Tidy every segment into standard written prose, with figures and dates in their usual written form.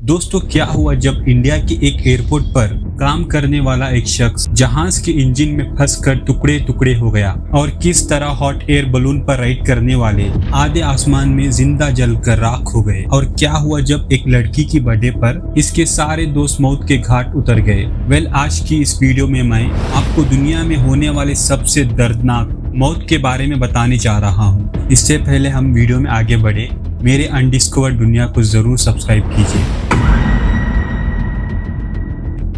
दोस्तों क्या हुआ जब इंडिया के एक एयरपोर्ट पर काम करने वाला एक शख्स जहाज के इंजन में फंसकर टुकड़े टुकड़े हो गया और किस तरह हॉट एयर बलून पर राइड करने वाले आधे आसमान में जिंदा जलकर राख हो गए। और क्या हुआ जब एक लड़की की बर्थडे पर इसके सारे दोस्त मौत के घाट उतर गए। आज की इस वीडियो में मैं आपको दुनिया में होने वाले सबसे दर्दनाक मौत के बारे में बताने जा रहा हूँ। इससे पहले हम वीडियो में आगे बढ़े, मेरे अनडिस्कवर्ड दुनिया को जरूर सब्सक्राइब कीजिए।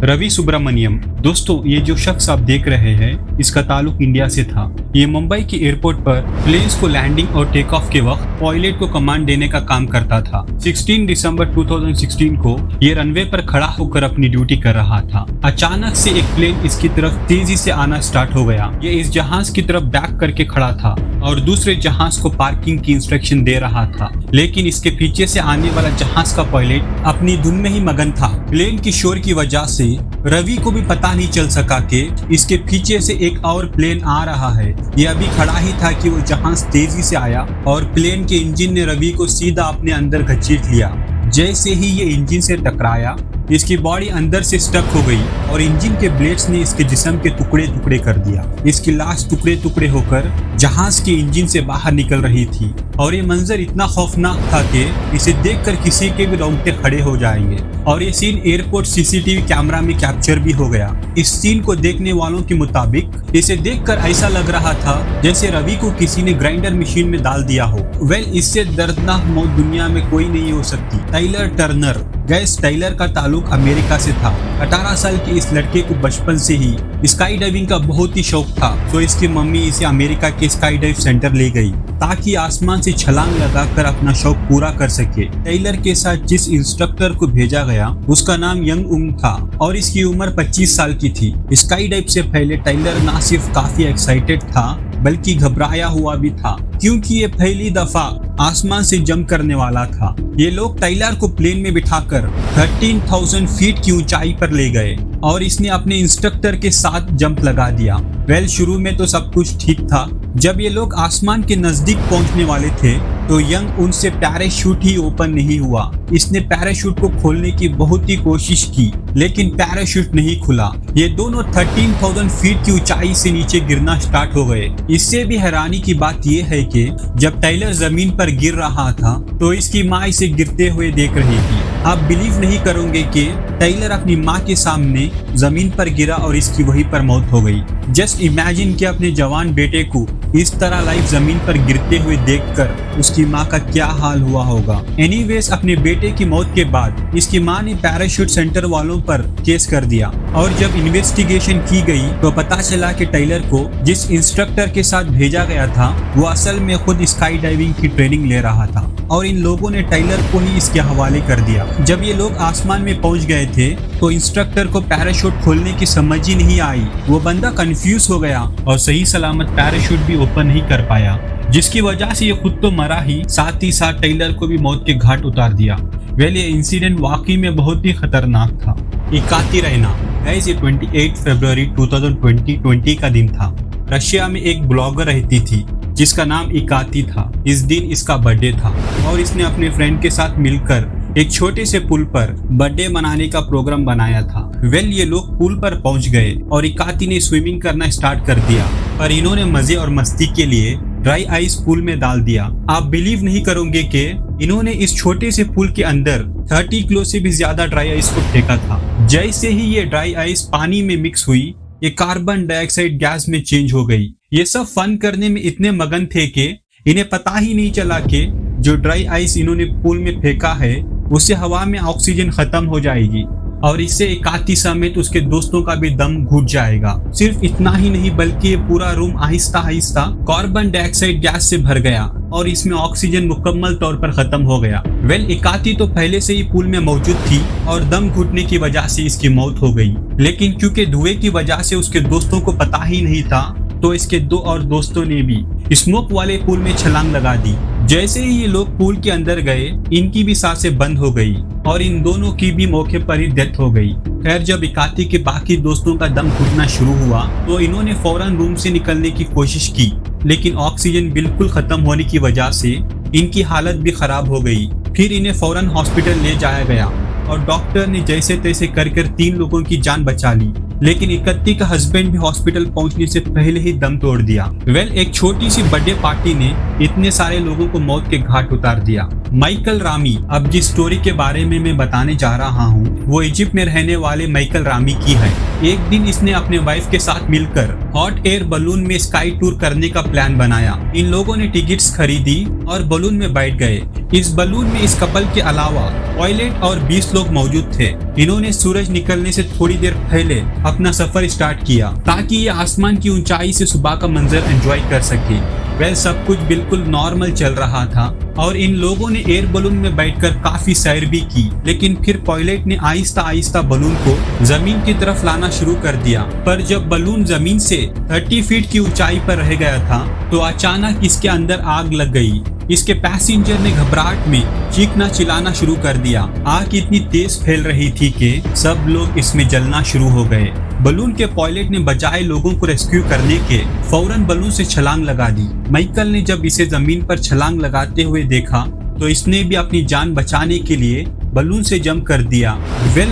रवि सुब्रमण्यम। दोस्तों ये जो शख्स आप देख रहे हैं इसका ताल्लुक इंडिया से था। ये मुंबई के एयरपोर्ट पर प्लेन्स को लैंडिंग और टेक ऑफ के वक्त पायलट को कमांड देने का काम करता था। 16 दिसंबर 2016 को ये रनवे पर खड़ा होकर अपनी ड्यूटी कर रहा था। अचानक से एक प्लेन इसकी तरफ तेजी से आना स्टार्ट हो गया। ये इस जहाज की तरफ बैक करके खड़ा था और दूसरे जहाज को पार्किंग की इंस्ट्रक्शन दे रहा था, लेकिन इसके पीछे से आने वाला जहाज का पायलट अपनी धुन में ही मगन था। प्लेन की शोर की वजह से रवि को भी पता नहीं चल सका कि इसके पीछे से एक और प्लेन आ रहा है। ये अभी खड़ा ही था कि वो जहाज तेजी से आया और प्लेन के इंजन ने रवि को सीधा अपने अंदर घसीट लिया। जैसे ही ये इंजन से टकराया इसकी बॉडी अंदर से स्टक हो गई और इंजन के ब्लेड्स ने इसके जिस्म के टुकड़े टुकड़े कर दिया। इसकी लाश टुकड़े टुकड़े होकर जहाज के इंजन से बाहर निकल रही थी और ये मंजर इतना खौफनाक था कि इसे देखकर किसी के भी रोंगटे खड़े हो जाएंगे। और ये सीन एयरपोर्ट सीसीटीवी कैमरा में कैप्चर भी हो गया। इस सीन को देखने वालों के मुताबिक इसे देखकर ऐसा लग रहा था जैसे रवि को किसी ने ग्राइंडर मशीन में डाल दिया हो। इससे दर्दनाक मौत दुनिया में कोई नहीं हो सकती। Tyler Turner. टाइलर का ताल्लुक अमेरिका से था। 18 साल के इस लड़के को बचपन से ही स्काई डाइविंग का बहुत ही शौक था, तो इसकी मम्मी इसे अमेरिका के स्काई डाइव सेंटर ले गई ताकि आसमान से छलांग लगाकर अपना शौक पूरा कर सके। टाइलर के साथ जिस इंस्ट्रक्टर को भेजा गया उसका नाम यंग उंग था और इसकी उम्र 25 साल की थी। स्काई डाइव से पहले टाइलर ना सिर्फ काफी एक्साइटेड था बल्कि घबराया हुआ भी था, क्योंकि ये पहली दफा आसमान से जंप करने वाला था। ये लोग टाइलर को प्लेन में बिठाकर 13,000 फीट की ऊंचाई पर ले गए और इसने अपने इंस्ट्रक्टर के साथ जंप लगा दिया। शुरू में तो सब कुछ ठीक था। जब ये लोग आसमान के नजदीक पहुंचने वाले थे तो यंग उनसे पैराशूट ही ओपन नहीं हुआ। इसने पैराशूट को खोलने की बहुत ही कोशिश की लेकिन पैराशूट नहीं खुला। ये दोनों 13,000 फीट की ऊंचाई से नीचे गिरना स्टार्ट हो गए। इससे भी हैरानी की बात यह है कि जब टाइलर जमीन पर गिर रहा था तो इसकी माँ इसे गिरते हुए देख रही थी। आप बिलीव नहीं करोगे कि टाइलर अपनी माँ के सामने जमीन पर गिरा और इसकी वहीं पर मौत हो गई। जस्ट इमेजिन कि अपने जवान बेटे को इस तरह लाइव जमीन पर गिरते हुए देखकर उसकी माँ का क्या हाल हुआ होगा। एनीवेज अपने बेटे की मौत के बाद इसकी माँ ने पैराशूट सेंटर वालों पर केस कर दिया और जब इन्वेस्टिगेशन की गई तो पता चला कि टाइलर को जिस इंस्ट्रक्टर के साथ भेजा गया था वो असल में खुद स्काई डाइविंग की ट्रेनिंग ले रहा था और इन लोगों ने टाइलर को ही इसके हवाले कर दिया। जब ये लोग आसमान में पहुंच गए थे तो इंस्ट्रक्टर को पैराशूट खोलने की समझ ही नहीं आई। वो बंदा कंफ्यूज हो गया और सही सलामत पैराशूट भी ओपन नहीं कर पाया, जिसकी वजह से ये खुद तो मरा ही साथ ही साथ टाइलर को भी मौत के घाट उतार दिया। ये इंसिडेंट वाकई में बहुत ही खतरनाक था। इकाती रहना। ये 28 फरवरी 2020 का दिन था। रशिया में एक ब्लॉगर रहती थी जिसका नाम इकाती था। इस दिन इसका बर्थडे था और इसने अपने फ्रेंड के साथ मिलकर एक छोटे से पुल पर बर्थडे मनाने का प्रोग्राम बनाया था। ये लोग पुल पर पहुंच गए और इकाती ने स्विमिंग करना स्टार्ट कर दिया, पर इन्होंने मजे और मस्ती के लिए ड्राई आइस पुल में डाल दिया। आप बिलीव नहीं करोगे कि इन्होंने इस छोटे से पुल के अंदर 30 किलो से भी ज्यादा ड्राई आइस को फेंका था। जैसे ही ये ड्राई आइस पानी में मिक्स हुई ये कार्बन डाइऑक्साइड गैस में चेंज हो गई। ये सब फन करने में इतने मगन थे कि इन्हें पता ही नहीं चला कि जो ड्राई आइस इन्होंने पुल में फेंका है उससे हवा में ऑक्सीजन खत्म हो जाएगी और इससे इकाती समेत उसके दोस्तों का भी दम घुट जाएगा। सिर्फ इतना ही नहीं बल्कि ये पूरा room Aahista Aahista carbon dioxide gas से भर गया और इसमें ऑक्सीजन मुकम्मल तौर पर खत्म हो गया। इकाती तो पहले से ही पुल में मौजूद थी और दम घुटने की वजह से इसकी मौत हो गई, लेकिन क्योंकि धुएं की वजह से उसके दोस्तों को पता ही नहीं था तो इसके दो और दोस्तों ने भी स्मोक वाले पुल में छलांग लगा दी। जैसे ही ये लोग पुल के अंदर गए इनकी भी सांसें बंद हो गई और इन दोनों की भी मौके पर ही डेथ हो गई। खैर जब इकाती के बाकी दोस्तों का दम घुटना शुरू हुआ तो इन्होंने फौरन रूम से निकलने की कोशिश की, लेकिन ऑक्सीजन बिल्कुल खत्म होने की वजह से इनकी हालत भी खराब हो गई। फिर इन्हें फौरन हॉस्पिटल ले जाया गया और डॉक्टर ने जैसे तैसे कर 3 लोगों की जान बचा ली, लेकिन इकत्ती का हस्बैंड भी हॉस्पिटल पहुंचने से पहले ही दम तोड़ दिया। एक छोटी सी बर्थडे पार्टी ने इतने सारे लोगों को मौत के घाट उतार दिया। माइकल रामी, अब जिस स्टोरी के बारे में मैं बताने जा रहा हूँ वो इजिप्ट में रहने वाले माइकल रामी की है। एक दिन इसने अपने वाइफ के साथ मिलकर हॉट एयर बलून में स्काई टूर करने का प्लान बनाया। इन लोगों ने टिकट्स खरीदी और बलून में बैठ गए। इस बलून में इस कपल के अलावा पायलट और 20 लोग मौजूद थे। इन्होंने सूरज निकलने से थोड़ी देर पहले अपना सफर स्टार्ट किया ताकि ये आसमान की ऊंचाई से सुबह का मंजर एंजॉय कर सके। सब कुछ बिल्कुल नॉर्मल चल रहा था और इन लोगों ने एयर बलून में बैठकर काफी सैर भी की, लेकिन फिर पायलट ने आहिस्ता आहिस्ता बलून को जमीन की तरफ लाना शुरू कर दिया। पर जब बलून जमीन से 30 फीट की ऊंचाई पर रह गया था तो अचानक इसके अंदर आग लग गई। इसके पैसेंजर ने घबराहट में चीखना चिल्लाना शुरू कर दिया। आग इतनी तेज फैल रही थी कि सब लोग इसमें जलना शुरू हो गए। बलून के पायलट ने बजाय लोगों को रेस्क्यू करने के फौरन बलून से छलांग लगा दी। माइकल ने जब इसे जमीन पर छलांग लगाते हुए देखा तो इसने भी अपनी जान बचाने के लिए बलून से जंप कर दिया।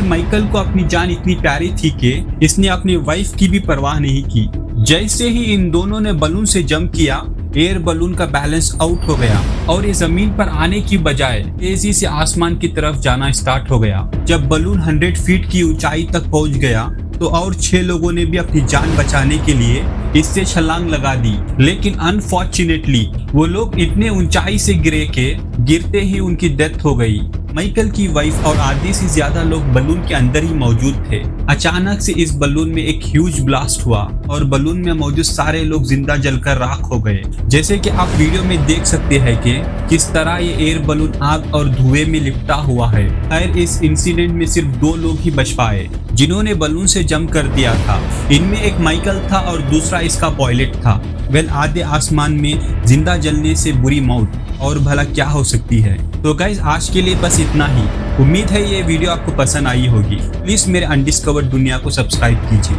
माइकल को अपनी जान इतनी प्यारी थी कि इसने अपनी वाइफ की भी परवाह नहीं की। जैसे ही इन दोनों ने बलून से जंप किया, एयर बलून का बैलेंस आउट हो गया और ये जमीन पर आने की बजाय तेजी से आसमान की तरफ जाना स्टार्ट हो गया। जब बलून 100 फीट की ऊंचाई तक पहुंच गया तो और 6 लोगों ने भी अपनी जान बचाने के लिए इससे छलांग लगा दी, लेकिन अनफॉर्चुनेटली वो लोग इतने ऊंचाई से गिरे के गिरते ही उनकी डेथ हो गई। माइकल की वाइफ और आधे से ज्यादा लोग बलून के अंदर ही मौजूद थे। अचानक से इस बलून में एक ह्यूज ब्लास्ट हुआ और बलून में मौजूद सारे लोग जिंदा जलकर राख हो गए। जैसे कि आप वीडियो में देख सकते हैं कि किस तरह ये एयर बलून आग और धुएं में लिपटा हुआ है। खैर इस इंसिडेंट में सिर्फ 2 लोग ही बच पाए जिन्होंने बलून से जंप कर दिया था। इनमें एक माइकल था और दूसरा इसका पायलट था। आधे आसमान में जिंदा जलने से बुरी मौत और भला क्या हो सकती है। तो गाइज आज के लिए बस इतना ही। उम्मीद है ये वीडियो आपको पसंद आई होगी। प्लीज मेरे अनडिस्कवर्ड दुनिया को सब्सक्राइब कीजिए।